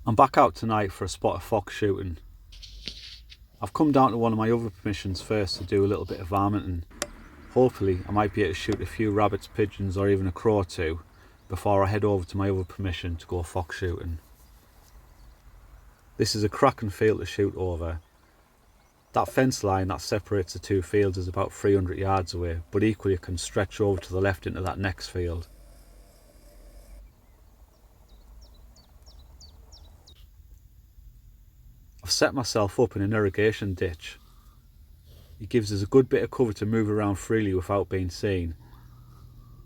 I'm back out tonight for a spot of fox shooting. I've come down to one of my other permissions first to do a little bit of varminting. Hopefully I might be able to shoot a few rabbits, pigeons or even a crow or two before I head over to my other permission to go fox shooting. This is a cracking field to shoot over. That fence line that separates the two fields is about 300 yards away, but equally it can stretch over to the left into that next field. I've set myself up in an irrigation ditch. It gives us a good bit of cover to move around freely without being seen,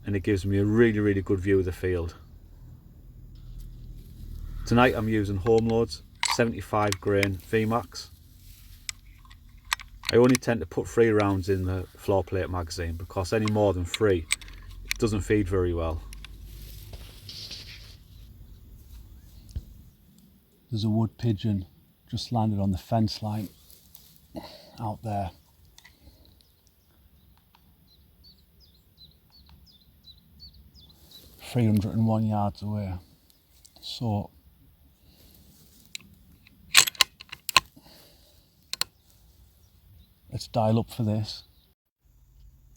and it gives me a really good view of the field. Tonight I'm using home loads, 75 grain VMAX. I only tend to put 3 rounds in the floor plate magazine because any more than 3 it doesn't feed very well. There's a wood pigeon just landed on the fence line out there. "301 yards away. So let's dial up for this.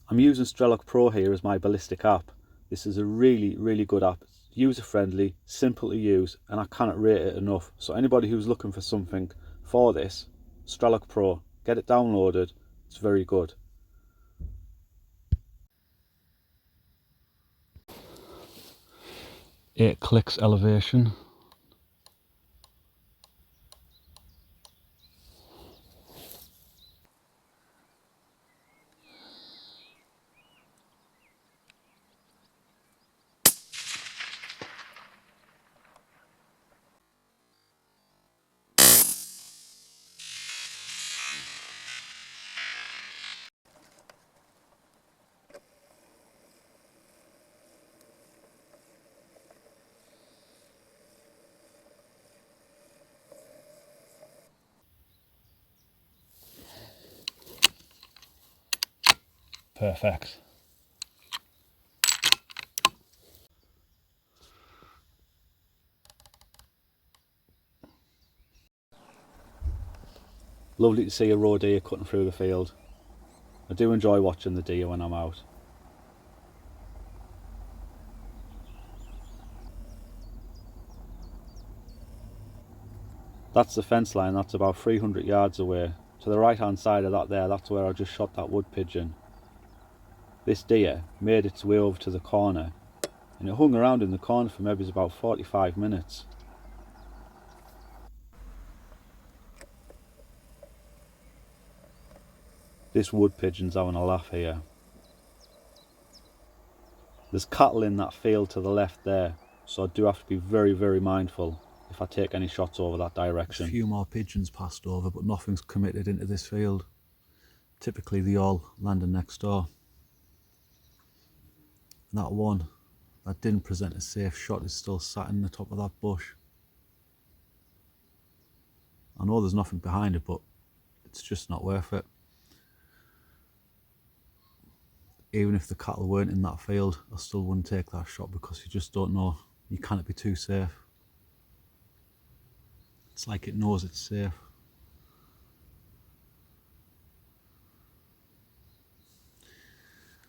I'm using Strelok Pro here as my ballistic app. This is a really good app. It's user friendly, simple to use, and I cannot rate it enough. So anybody who's looking for something for this, Strelok Pro, get it downloaded. It's very good. Eight clicks elevation. Perfect. Lovely to see a roe deer cutting through the field. I do enjoy watching the deer when I'm out. That's the fence line, that's about 300 yards away. To the right hand side of that there, that's where I just shot that wood pigeon. This deer made its way over to the corner and it hung around in the corner for maybe about 45 minutes. This wood pigeon's having a laugh here. There's cattle in that field to the left there, so I do have to be very mindful if I take any shots over that direction. A few more pigeons passed over, but nothing's committed into this field. Typically they all landing next door. And that one that didn't present a safe shot is still sat in the top of that bush. I know there's nothing behind it, but it's just not worth it. Even if the cattle weren't in that field, I still wouldn't take that shot because you just don't know. You can't be too safe. It's like it knows it's safe.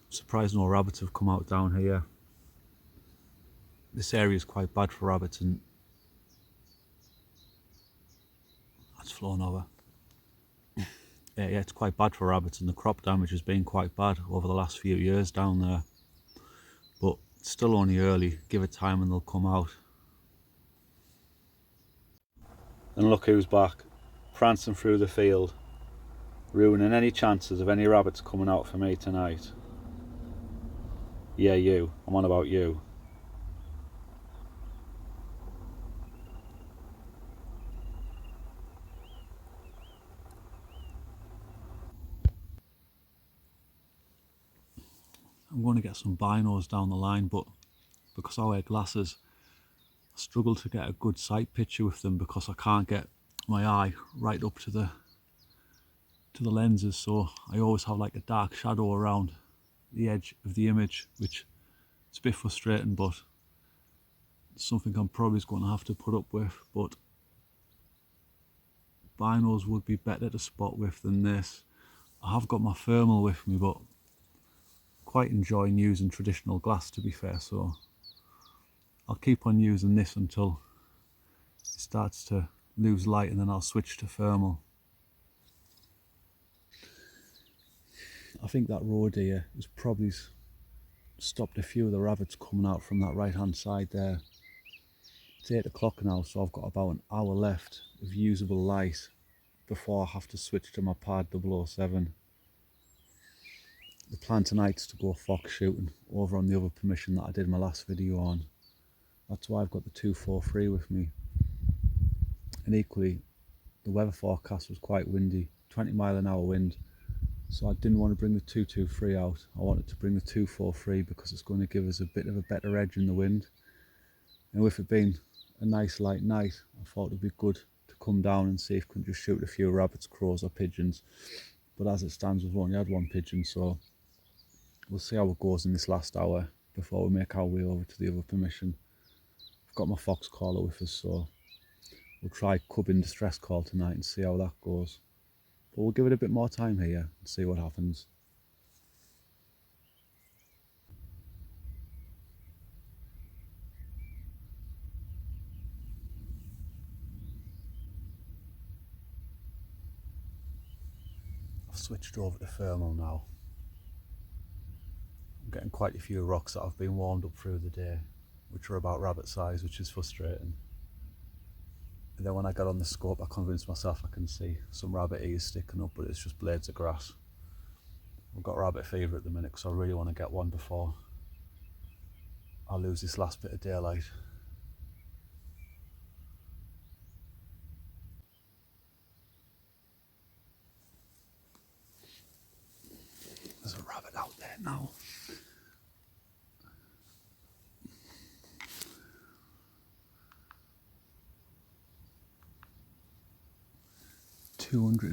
I'm surprised no rabbits have come out down here. This area is quite bad for rabbits, and that's flown over. Yeah, it's quite bad for rabbits, and the crop damage has been quite bad over the last few years down there. But it's still only early, give it time and they'll come out. And look who's back, prancing through the field, ruining any chances of any rabbits coming out for me tonight. Yeah, you, I'm on about you. I'm going to get some binos down the line, but because I wear glasses, I struggle to get a good sight picture with them because I can't get my eye right up to the lenses, so I always have like a dark shadow around the edge of the image, which is a bit frustrating, but it's something I'm probably going to have to put up with. But binos would be better to spot with than this. I have got my thermal with me, but quite enjoying using traditional glass, to be fair, so I'll keep on using this until it starts to lose light, and then I'll switch to thermal. I think that road here has probably stopped a few of the rabbits coming out from that right hand side there. It's 8 o'clock now, so I've got about an hour left of usable light before I have to switch to my pad 007. The plan tonight is to go fox shooting over on the other permission that I did my last video on. That's why I've got the 243 with me. And equally, the weather forecast was quite windy, 20-mile-an-hour wind, so I didn't want to bring the 223 out. I wanted to bring the 243 because it's going to give us a bit of a better edge in the wind. And with it being a nice light night, I thought it would be good to come down and see if we can just shoot a few rabbits, crows or pigeons. But as it stands, we've only had one pigeon, so we'll see how it goes in this last hour before we make our way over to the other permission. I've got my fox caller with us, so we'll try cubbing distress call tonight and see how that goes. But we'll give it a bit more time here and see what happens. I've switched over to thermal now. I'm getting quite a few rocks that have been warmed up through the day, which are about rabbit size, which is frustrating. And then when I got on the scope, I convinced myself I can see some rabbit ears sticking up, but it's just blades of grass. I've got rabbit fever at the minute because I really want to get one before I lose this last bit of daylight. There's a rabbit out there now. Two hundred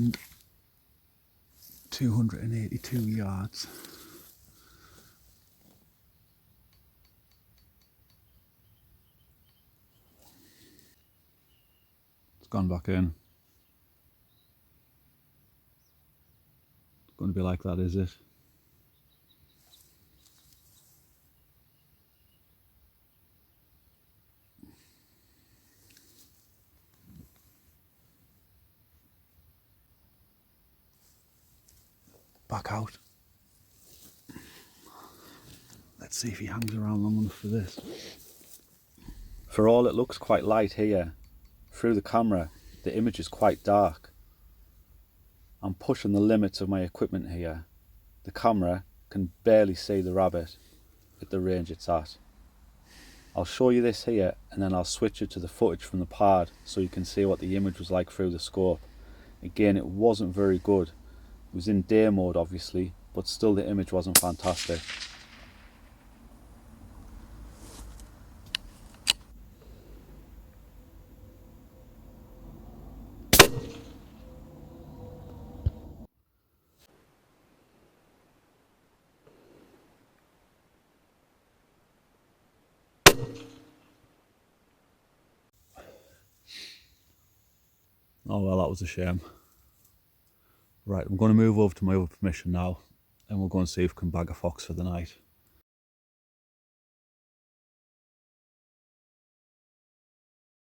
and 82 yards. It's gone back in. It's going to be like that, is it? Back out. Let's see if he hangs around long enough for this. For all it looks quite light here, through the camera the image is quite dark. I'm pushing the limits of my equipment here. The camera can barely see the rabbit at the range it's at. I'll show you this here and then I'll switch it to the footage from the pad so you can see what the image was like through the scope. Again, it wasn't very good. It was in day mode obviously, but still the image wasn't fantastic. Oh well, that was a shame. Right, I'm going to move over to my other permission now and we'll go and see if we can bag a fox for the night.